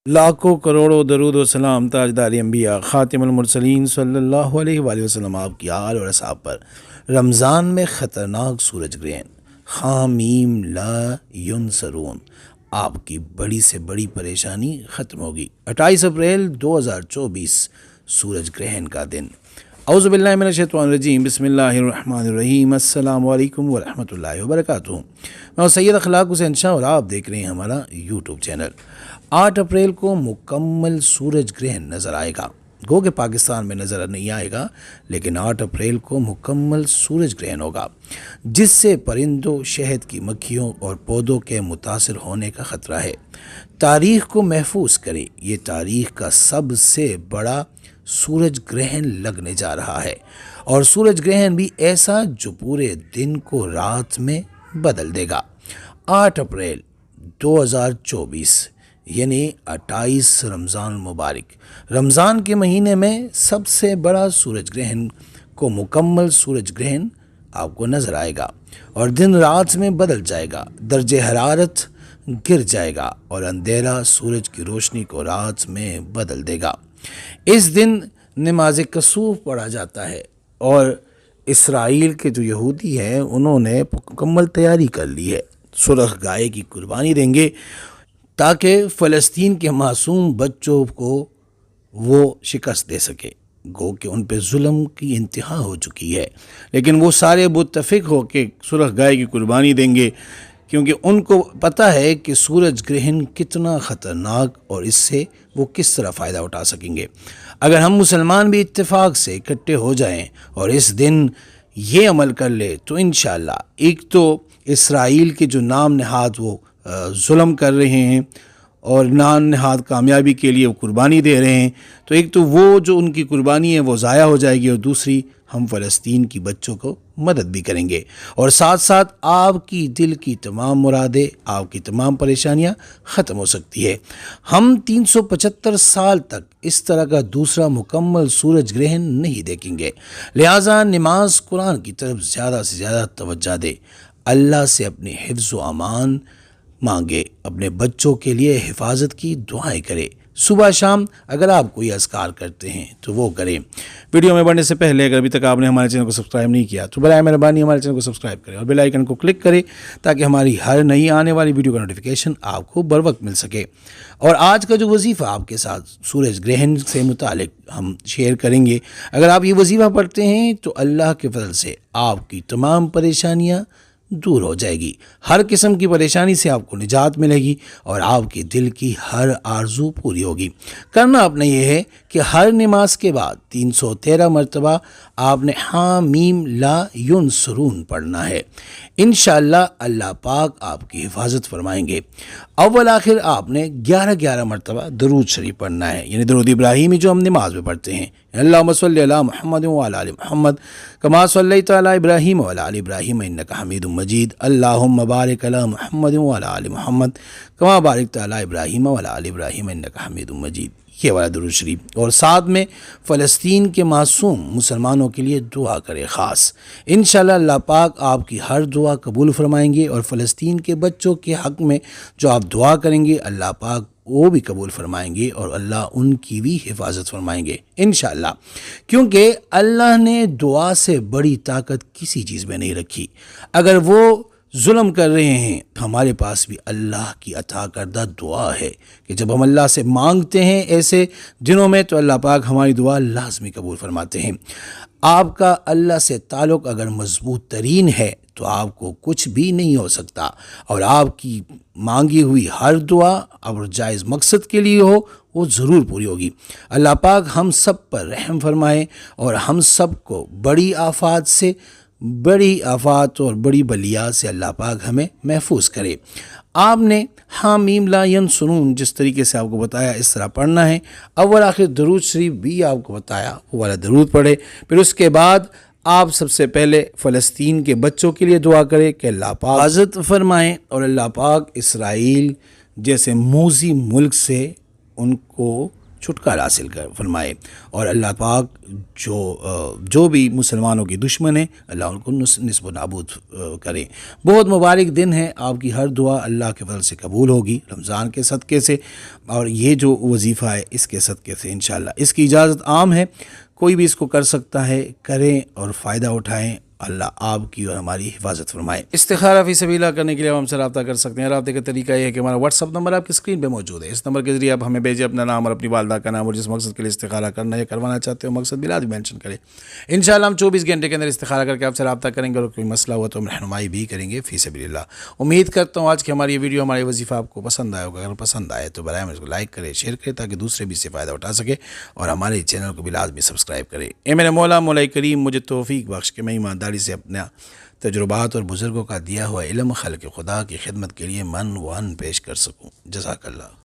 لاکھوں کروڑوں درود و سلام تاجدار انبیاء خاتم المرسلین صلی اللہ علیہ وآلہ وسلم آپ کی آل اور اصحاب پر۔ رمضان میں خطرناک سورج گرہن حامیم لا ینصرون، آپ کی بڑی سے بڑی پریشانی ختم ہوگی۔ 28 اپریل 2024 سورج گرہن کا دن۔ اعوذ باللہ من الشیطان الرجیم، بسم اللہ الرحمن الرحیم۔ السلام علیکم ورحمۃ اللہ وبرکاتہ۔ میں سید اخلاق حسین شاہ اور آپ دیکھ رہے ہیں ہمارا یوٹیوب چینل۔ 8 اپریل کو مکمل سورج گرہن نظر آئے گا۔ گو کہ پاکستان میں نظر نہیں آئے گا، لیکن 8 اپریل کو مکمل سورج گرہن ہوگا، جس سے پرندوں، شہد کی مکھیوں اور پودوں کے متاثر ہونے کا خطرہ ہے۔ تاریخ کو محفوظ کریں، یہ تاریخ کا سب سے بڑا سورج گرہن لگنے جا رہا ہے، اور سورج گرہن بھی ایسا جو پورے دن کو رات میں بدل دے گا۔ 8 اپریل 2024 یعنی 28 رمضان المبارک، رمضان کے مہینے میں سب سے بڑا سورج گرہن کو مکمل سورج گرہن آپ کو نظر آئے گا، اور دن رات میں بدل جائے گا، درجہ حرارت گر جائے گا، اور اندھیرا سورج کی روشنی کو رات میں بدل دے گا۔ اس دن نماز کسوف پڑھا جاتا ہے، اور اسرائیل کے جو یہودی ہیں انہوں نے مکمل تیاری کر لی ہے، سرخ گائے کی قربانی دیں گے تاکہ فلسطین کے معصوم بچوں کو وہ شکست دے سکے۔ گو کہ ان پہ ظلم کی انتہا ہو چکی ہے، لیکن وہ سارے متفق ہو کے سرخ گائے کی قربانی دیں گے، کیونکہ ان کو پتہ ہے کہ سورج گرہن کتنا خطرناک اور اس سے وہ کس طرح فائدہ اٹھا سکیں گے۔ اگر ہم مسلمان بھی اتفاق سے اکٹھے ہو جائیں اور اس دن یہ عمل کر لے تو انشاءاللہ، ایک تو اسرائیل کے جو نام نہاد وہ ظلم کر رہے ہیں اور نام نہاد کامیابی کے لیے وہ قربانی دے رہے ہیں، تو ایک تو وہ جو ان کی قربانی ہے وہ ضائع ہو جائے گی، اور دوسری ہم فلسطین کی بچوں کو مدد بھی کریں گے، اور ساتھ ساتھ آپ کی دل کی تمام مرادیں، آپ کی تمام پریشانیاں ختم ہو سکتی ہے۔ ہم 375 سال تک اس طرح کا دوسرا مکمل سورج گرہن نہیں دیکھیں گے، لہٰذا نماز قرآن کی طرف زیادہ سے زیادہ توجہ دے، اللہ سے اپنی حفظ و امان مانگے، اپنے بچوں کے لیے حفاظت کی دعائیں کرے۔ صبح شام اگر آپ کوئی اذکار کرتے ہیں تو وہ کریں۔ ویڈیو میں بڑھنے سے پہلے اگر ابھی تک آپ نے ہمارے چینل کو سبسکرائب نہیں کیا تو برائے مہربانی ہمارے چینل کو سبسکرائب کریں اور بیل آئیکن کو کلک کریں تاکہ ہماری ہر نئی آنے والی ویڈیو کا نوٹیفیکیشن آپ کو بر وقت مل سکے۔ اور آج کا جو وظیفہ آپ کے ساتھ سورج گرہن سے متعلق ہم شیئر کریں گے، اگر آپ یہ وظیفہ پڑھتے ہیں تو اللہ کے فضل سے آپ کی تمام پریشانیاں دور ہو جائے گی، ہر قسم کی پریشانی سے آپ کو نجات ملے گی، اور آپ کے دل کی ہر آرزو پوری ہوگی۔ کرنا آپ نے یہ ہے کہ ہر نماز کے بعد 313 مرتبہ آپ نے حامیم لا ینصرون پڑھنا ہے۔ انشاءاللہ اللہ پاک آپ کی حفاظت فرمائیں گے۔ اول آخر آپ نے 11 مرتبہ درود شریف پڑھنا ہے، یعنی درود ابراہیمی جو ہم نماز میں پڑھتے ہیں، اللہم صلی علی محمد وعلی آل محمد کما صلیت علی ابراہیم وعلی آل ابراہیم انک حمید مجید، اللہم بارک علی محمد وعلی آل محمد کما بارکت علی ابراہیم وعلی آل ابراہیم انک حمید مجید، یہ والا درود شریف۔ اور ساتھ میں فلسطین کے معصوم مسلمانوں کے لیے دعا کرے خاص، انشاءاللہ اللہ پاک آپ کی ہر دعا قبول فرمائیں گے، اور فلسطین کے بچوں کے حق میں جو آپ دعا کریں گے اللہ پاک وہ بھی قبول فرمائیں گے، اور اللہ ان کی بھی حفاظت فرمائیں گے انشاءاللہ، کیونکہ اللہ نے دعا سے بڑی طاقت کسی چیز میں نہیں رکھی۔ اگر وہ ظلم کر رہے ہیں، ہمارے پاس بھی اللہ کی عطا کردہ دعا ہے کہ جب ہم اللہ سے مانگتے ہیں ایسے دنوں میں تو اللہ پاک ہماری دعا لازمی قبول فرماتے ہیں۔ آپ کا اللہ سے تعلق اگر مضبوط ترین ہے تو آپ کو کچھ بھی نہیں ہو سکتا، اور آپ کی مانگی ہوئی ہر دعا اور جائز مقصد کے لیے ہو وہ ضرور پوری ہوگی۔ اللہ پاک ہم سب پر رحم فرمائے، اور ہم سب کو بڑی آفات اور بڑی بلیات سے اللہ پاک ہمیں محفوظ کرے۔ آپ نے حامیم لا ینصرون جس طریقے سے آپ کو بتایا اس طرح پڑھنا ہے۔ اول آخر درود شریف بھی آپ کو بتایا وہ والا درود پڑھے، پھر اس کے بعد آپ سب سے پہلے فلسطین کے بچوں کے لیے دعا کریں کہ اللہ پاک حفاظت فرمائیں، اور اللہ پاک اسرائیل جیسے موذی ملک سے ان کو چھٹکارا حاصل فرمائے، اور اللہ پاک جو بھی مسلمانوں کی دشمن ہیں اللہ ان کو نصب و نابود کرے۔ بہت مبارک دن ہے، آپ کی ہر دعا اللہ کے فضل سے قبول ہوگی رمضان کے صدقے سے، اور یہ جو وظیفہ ہے اس کے صدقے سے انشاءاللہ۔ اس کی اجازت عام ہے، کوئی بھی اس کو کر سکتا ہے، کریں اور فائدہ اٹھائیں۔ اللہ آپ کی اور ہماری حفاظت فرمائے۔ استخارہ فی سبیل اللہ کرنے کے لیے آپ ہم سے رابطہ کر سکتے ہیں۔ رابطے کا طریقہ یہ ہے کہ ہمارا واٹس ایپ نمبر آپ کی اسکرین پہ موجود ہے، اس نمبر کے ذریعے آپ ہمیں بھیجیں اپنا نام اور اپنی والدہ کا نام، اور جس مقصد کے لیے استخارہ کرنا یا کروانا چاہتے ہو مقصد بلا بھی مینشن کریں۔ انشاءاللہ ہم 24 گھنٹے کے اندر استخارہ کر کے آپ سے رابطہ کریں گے، اور کوئی مسئلہ ہوا تو ہم رہنمائی بھی کریں گے فی سبیل اللہ۔ امید کرتا ہوں آج کی ہماری یہ ویڈیو، ہماری وظیفہ آپ کو پسند آیا ہوگا۔ اگر پسند آئے تو برائے اس کو لائک کریں، شیئر کریں، تاکہ دوسرے بھی اس سے فائدہ اٹھا سکے، اور ہمارے چینل کو بھی لازمی سبسکرائب کریں۔ اے میرے مولا کریم مجھے توفیق بخش کہ میں ایمانداری سے اپنا تجربات اور بزرگوں کا دیا ہوا علم خلق خدا کی خدمت کے لیے من وان پیش کر سکوں۔ جزاک اللہ۔